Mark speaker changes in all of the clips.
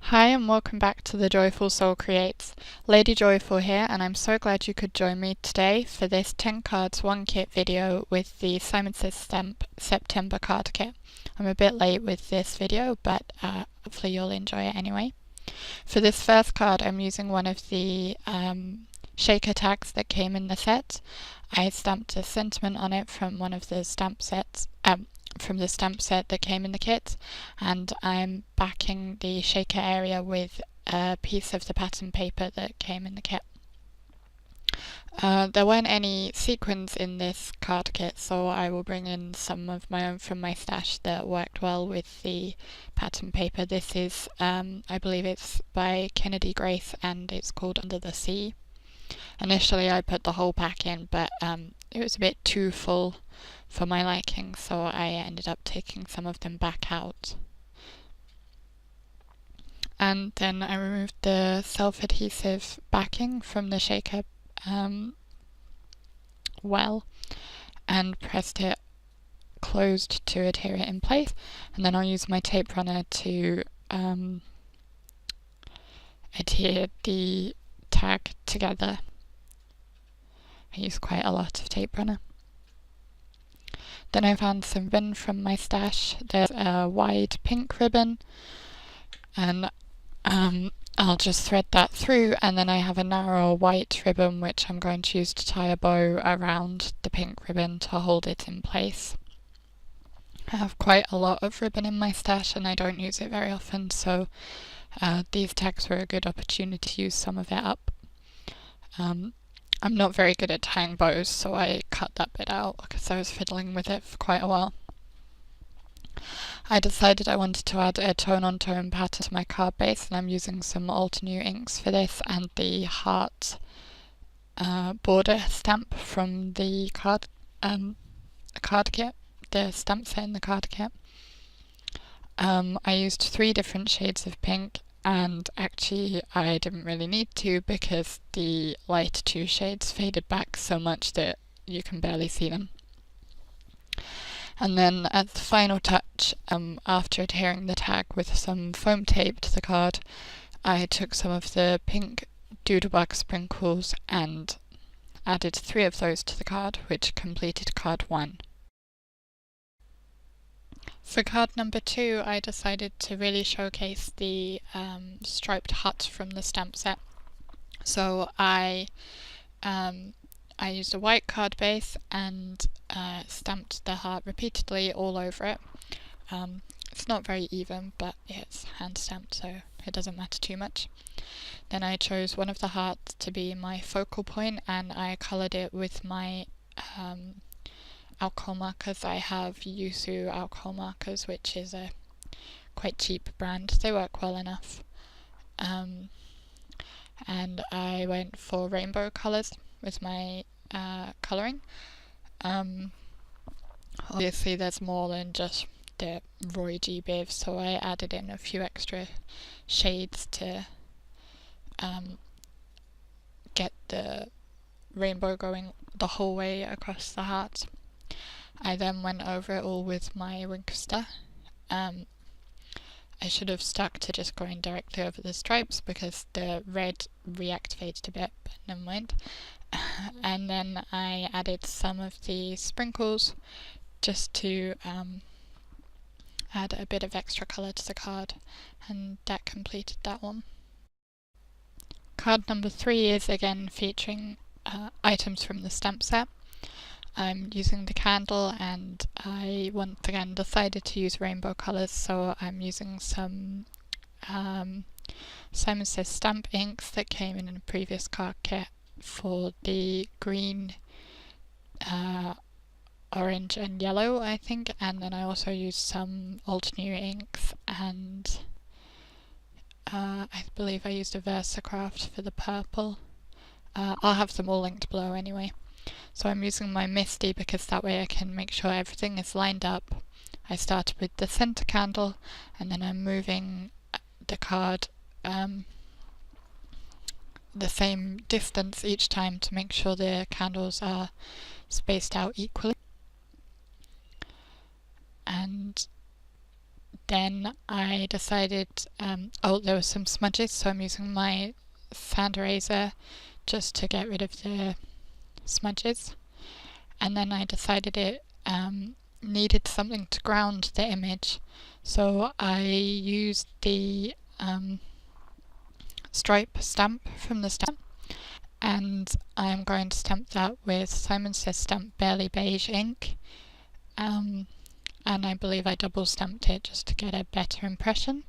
Speaker 1: Hi and welcome back to the Joyful Soul Creates. Lady Joyful here, and I'm so glad you could join me today for this 10 cards 1 kit video with the SSS September card kit. I'm a bit late with this video, but hopefully you'll enjoy it anyway. For this first card I'm using one of the shaker tags that came in the set. I stamped a sentiment on it from one of the stamp sets, from the stamp set that came in the kit, and I'm backing the shaker area with a piece of the pattern paper that came in the kit. There weren't any sequins in this card kit, so I will bring in some of my own from my stash that worked well with the pattern paper. This is, I believe it's by Kennedy Grace and it's called Under the Sea. Initially I put the whole pack in, but it was a bit too full for my liking, so I ended up taking some of them back out. And then I removed the self-adhesive backing from the shaker well and pressed it closed to adhere it in place, and then I'll use my tape runner to adhere the tag together. I use quite a lot of tape runner. Then I found some ribbon from my stash. There's a wide pink ribbon, and I'll just thread that through, and then I have a narrow white ribbon which I'm going to use to tie a bow around the pink ribbon to hold it in place. I have quite a lot of ribbon in my stash and I don't use it very often, so these tags were a good opportunity to use some of it up. I'm not very good at tying bows, so I cut that bit out because I was fiddling with it for quite a while. I decided I wanted to add a tone-on-tone pattern to my card base, and I'm using some Alter New inks for this and the heart border stamp from the card kit, the stamp set in the card kit. I used 3 different shades of pink, and actually I didn't really need to because the light 2 shades faded back so much that you can barely see them. And then as the final touch, after adhering the tag with some foam tape to the card, I took some of the pink Doodlebug sprinkles and added 3 of those to the card, which completed card 1. For card number 2, I decided to really showcase the striped hut from the stamp set. So I used a white card base and stamped the heart repeatedly all over it. It's not very even, but it's hand stamped, so it doesn't matter too much. Then I chose one of the hearts to be my focal point, and I coloured it with my alcohol markers. I have Yosoo alcohol markers, which is a quite cheap brand. They work well enough. And I went for rainbow colours with my colouring. Obviously there's more than just the Roy G Biv, so I added in a few extra shades to get the rainbow going the whole way across the heart. I then went over it all with my Winchester. I should have stuck to just going directly over the stripes because the red reactivated a bit, but never mind. And then I added some of the sprinkles just to add a bit of extra colour to the card, and that completed that one. Card number 3 is again featuring items from the stamp set. I'm using the candle, and I once again decided to use rainbow colours, so I'm using some Simon Says stamp inks that came in a previous card kit for the green, orange and yellow, I think, and then I also used some Alter New inks, and I believe I used a Versacraft for the purple. I'll have them all linked below anyway. So I'm using my MISTI because that way I can make sure everything is lined up. I started with the centre candle, and then I'm moving the card the same distance each time to make sure the candles are spaced out equally. And then I decided, oh, there were some smudges, so I'm using my sand eraser just to get rid of the smudges. And then I decided it needed something to ground the image, so I used the stripe stamp from the stamp, and I'm going to stamp that with Simon Says Stamp Barely Beige ink, and I believe I double stamped it just to get a better impression.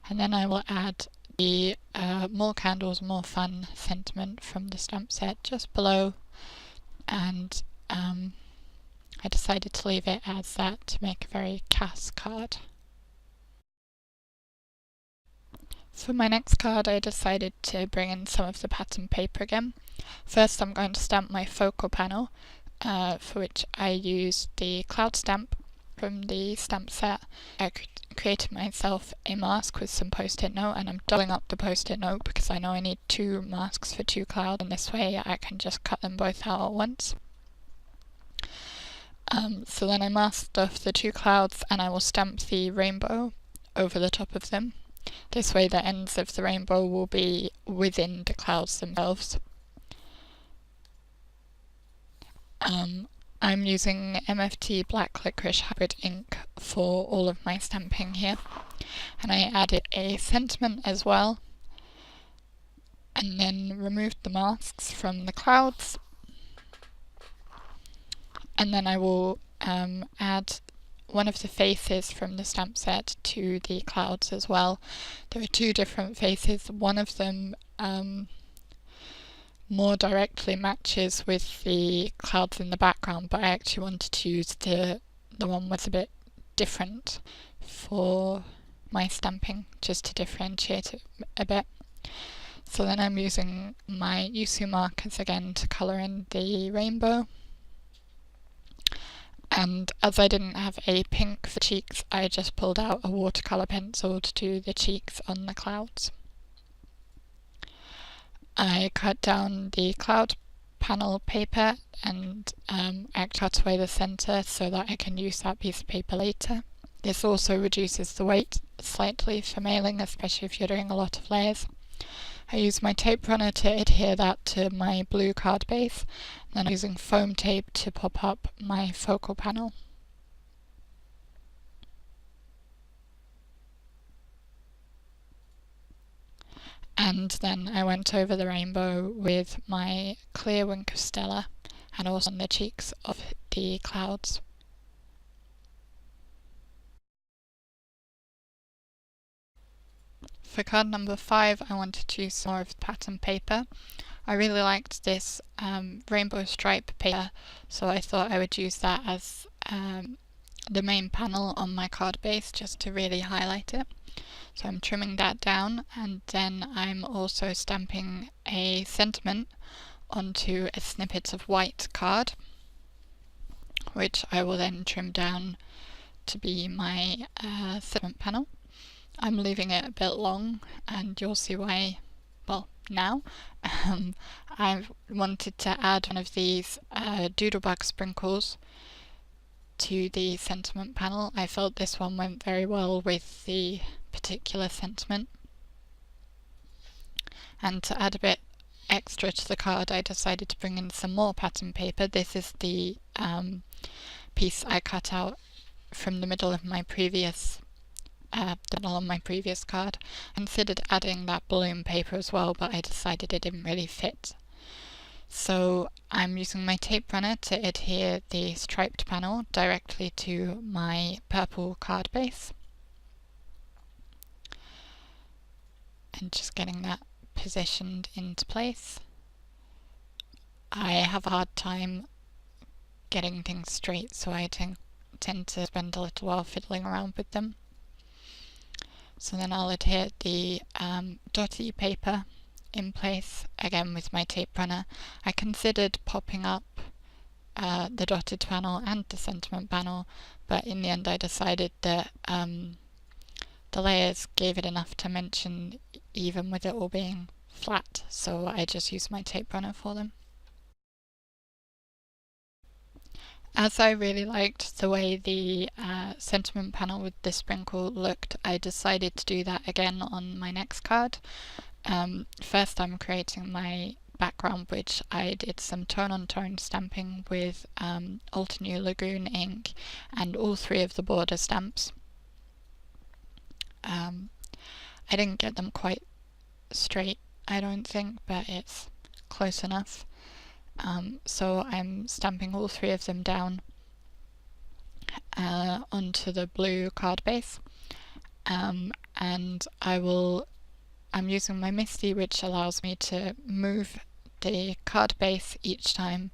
Speaker 1: And then I will add the More Candles, More Fun sentiment from the stamp set just below, and I decided to leave it as that to make a very Cass card. For my next card I decided to bring in some of the pattern paper again. First I'm going to stamp my focal panel, for which I used the cloud stamp from the stamp set. I created myself a mask with some post-it note, and I'm doubling up the post-it note because I know I need 2 masks for 2 clouds, and this way I can just cut them both out at once. So then I masked off the 2 clouds, and I will stamp the rainbow over the top of them. This way the ends of the rainbow will be within the clouds themselves. I'm using MFT Black Licorice Hybrid ink for all of my stamping here, and I added a sentiment as well, and then removed the masks from the clouds, and then I will add one of the faces from the stamp set to the clouds as well. There are 2 different faces. One of them more directly matches with the clouds in the background, but I actually wanted to use the one that's a bit different for my stamping, just to differentiate it a bit. So then I'm using my Yosoo markers again to colour in the rainbow. And as I didn't have a pink for cheeks, I just pulled out a watercolour pencil to do the cheeks on the clouds. I cut down the cloud panel paper and I cut away the centre so that I can use that piece of paper later. This also reduces the weight slightly for mailing, especially if you're doing a lot of layers. I use my tape runner to adhere that to my blue card base, and then I'm using foam tape to pop up my focal panel. And then I went over the rainbow with my clear Wink of Stella, and also on the cheeks of the clouds. For card number 5, I wanted to use more of the pattern paper. I really liked this rainbow stripe paper, so I thought I would use that as the main panel on my card base just to really highlight it. So I'm trimming that down, and then I'm also stamping a sentiment onto a snippet of white card, which I will then trim down to be my sentiment panel. I'm leaving it a bit long, and you'll see why, well, now. I wanted to add one of these Doodlebug sprinkles to the sentiment panel. I felt this one went very well with the particular sentiment. And to add a bit extra to the card, I decided to bring in some more pattern paper. This is the piece I cut out from the middle of my previous on my previous card. I considered adding that balloon paper as well, but I decided it didn't really fit. So I'm using my tape runner to adhere the striped panel directly to my purple card base, and just getting that positioned into place. I have a hard time getting things straight, so I tend to spend a little while fiddling around with them. So then I'll adhere the dotty paper in place again with my tape runner. I considered popping up the dotted panel and the sentiment panel, but in the end I decided that the layers gave it enough dimension even with it all being flat, so I just used my tape runner for them. As I really liked the way the sentiment panel with the sprinkle looked, I decided to do that again on my next card. First I'm creating my background, which I did some tone-on-tone stamping with Alter New Lagoon ink and all three of the border stamps. I didn't get them quite straight, I don't think, but it's close enough. So I'm stamping all three of them down onto the blue card base, and I'm using my MISTI, which allows me to move the card base each time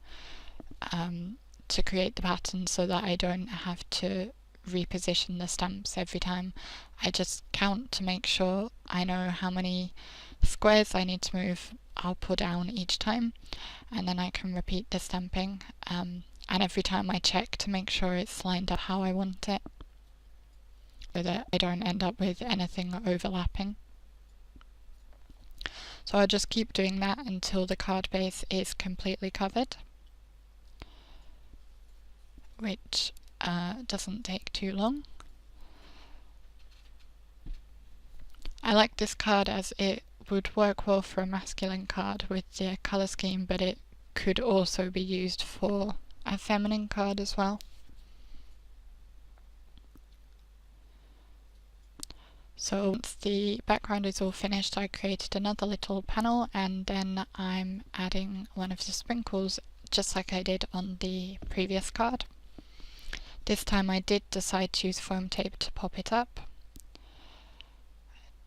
Speaker 1: to create the pattern, so that I don't have to reposition the stamps every time. I just count to make sure I know how many squares I need to move up or down each time, and then I can repeat the stamping, and every time I check to make sure it's lined up how I want it, so that I don't end up with anything overlapping. So I'll just keep doing that until the card base is completely covered, which doesn't take too long. I like this card as it would work well for a masculine card with the colour scheme, but it could also be used for a feminine card as well. So once the background is all finished, I created another little panel, and then I'm adding one of the sprinkles just like I did on the previous card. This time I did decide to use foam tape to pop it up,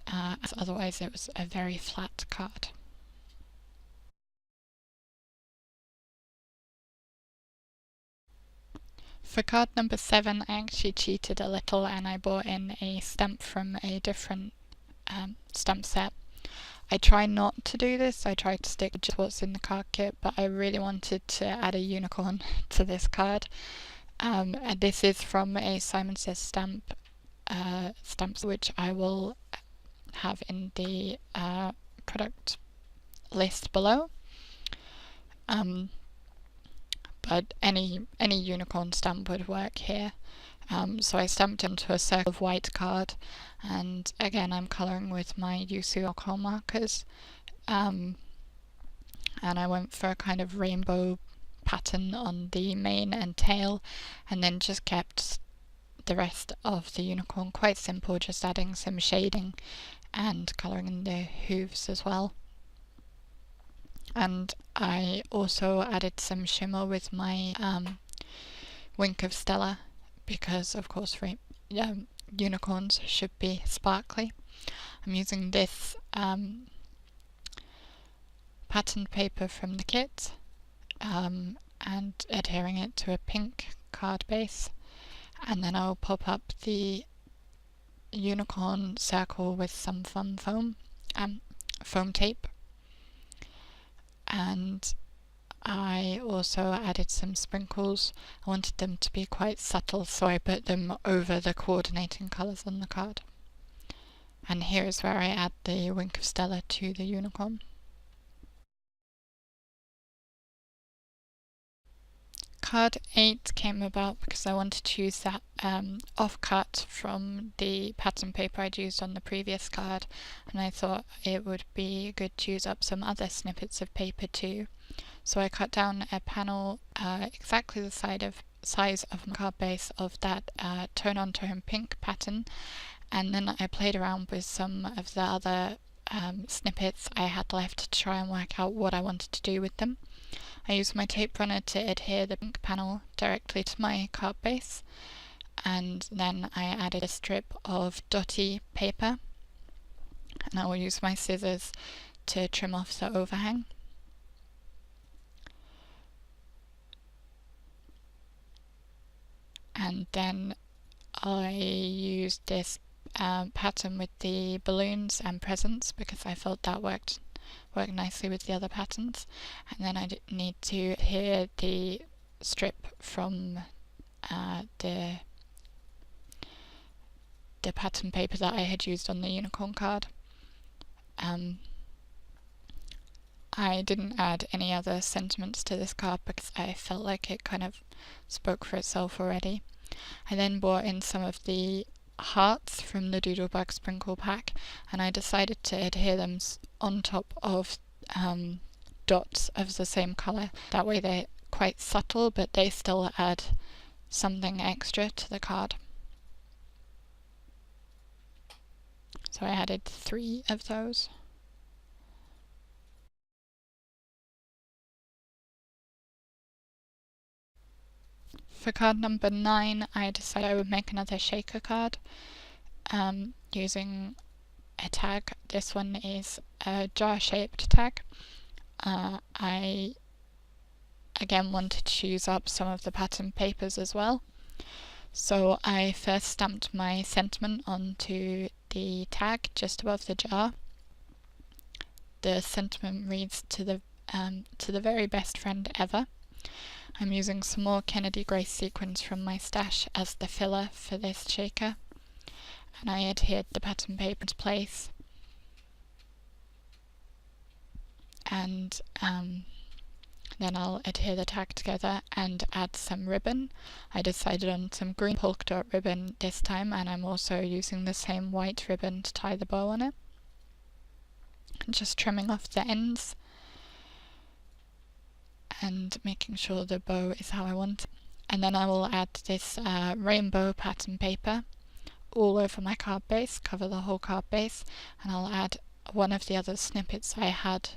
Speaker 1: as otherwise it was a very flat card. For card number 7, I actually cheated a little and I bought in a stamp from a different stamp set. I try not to do this, I try to stick to just what's in the card kit, but I really wanted to add a unicorn to this card. And this is from a Simon Says stamps, which I will have in the product list below. But any unicorn stamp would work here. So I stamped into a circle of white card, and again I'm colouring with my Yosoo alcohol markers, and I went for a kind of rainbow pattern on the mane and tail, and then just kept the rest of the unicorn quite simple, just adding some shading and colouring in the hooves as well. And I also added some shimmer with my Wink of Stella, because of course unicorns should be sparkly. I'm using this patterned paper from the kit and adhering it to a pink card base, and then I'll pop up the unicorn circle with some fun foam tape. And I also added some sprinkles. I wanted them to be quite subtle, so I put them over the coordinating colours on the card. And here is where I add the Wink of Stella to the unicorn. Card 8 came about because I wanted to use that offcut from the pattern paper I'd used on the previous card, and I thought it would be good to use up some other snippets of paper too. So I cut down a panel exactly the size of my card base of that tone-on-tone pink pattern, and then I played around with some of the other snippets I had left to try and work out what I wanted to do with them. I used my tape runner to adhere the pink panel directly to my card base, and then I added a strip of dotty paper, and I will use my scissors to trim off the overhang. And then I used this pattern with the balloons and presents because I felt that worked nicely with the other patterns. And then I need to adhere the strip from the pattern paper that I had used on the unicorn card I didn't add any other sentiments to this card because I felt like it kind of spoke for itself already. I then brought in some of the hearts from the Doodlebug sprinkle pack, and I decided to adhere them on top of dots of the same colour. That way they're quite subtle, but they still add something extra to the card. So I added 3 of those. For card number 9, I decided I would make another shaker card using a tag. This one is a jar-shaped tag. I again wanted to use up some of the pattern papers as well. So I first stamped my sentiment onto the tag just above the jar. The sentiment reads, to the very best friend ever. I'm using some more Kennedy Grace sequins from my stash as the filler for this shaker, and I adhered the pattern paper into place, and then I'll adhere the tag together and add some ribbon. I decided on some green polka dot ribbon this time, and I'm also using the same white ribbon to tie the bow on it. Just trimming off the ends and making sure the bow is how I want it. And then I will add this rainbow pattern paper all over my card base, cover the whole card base, and I'll add one of the other snippets I had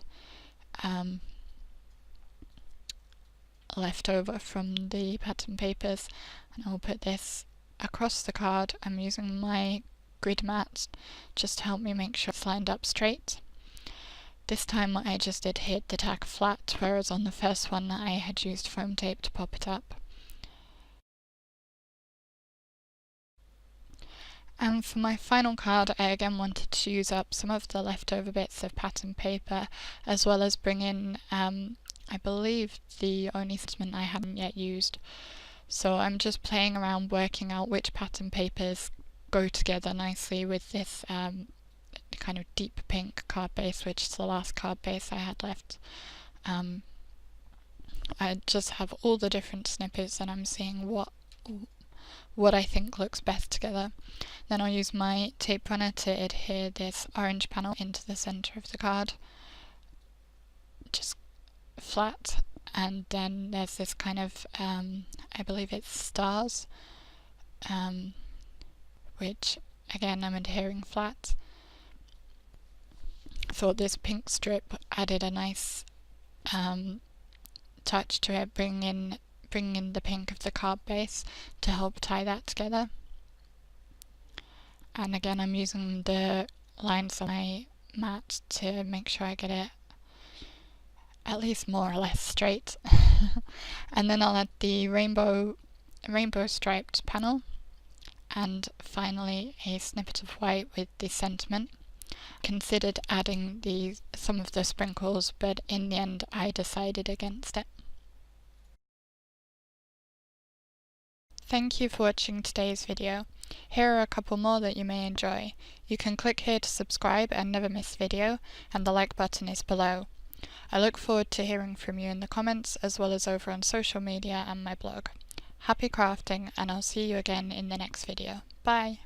Speaker 1: left over from the pattern papers, and I'll put this across the card. I'm using my grid mat just to help me make sure it's lined up straight. This time I just adhered the tag flat, whereas on the first one I had used foam tape to pop it up. And for my final card, I again wanted to use up some of the leftover bits of pattern paper, as well as bring in, I believe, the only sentiment I haven't yet used. So I'm just playing around working out which pattern papers go together nicely with this kind of deep pink card base, which is the last card base I had left. I just have all the different snippets and I'm seeing what I think looks best together. Then I'll use my tape runner to adhere this orange panel into the center of the card, just flat, and then there's this kind of I believe it's stars, which again I'm adhering flat. Thought this pink strip added a nice touch to it, bringing in the pink of the card base to help tie that together. And again I'm using the lines on my mat to make sure I get it at least more or less straight. And then I'll add the rainbow striped panel, and finally a snippet of white with the sentiment. Considered adding some of the sprinkles, but in the end I decided against it. Thank you for watching today's video. Here are a couple more that you may enjoy. You can click here to subscribe and never miss a video, and the like button is below. I look forward to hearing from you in the comments, as well as over on social media and my blog. Happy crafting, and I'll see you again in the next video. Bye!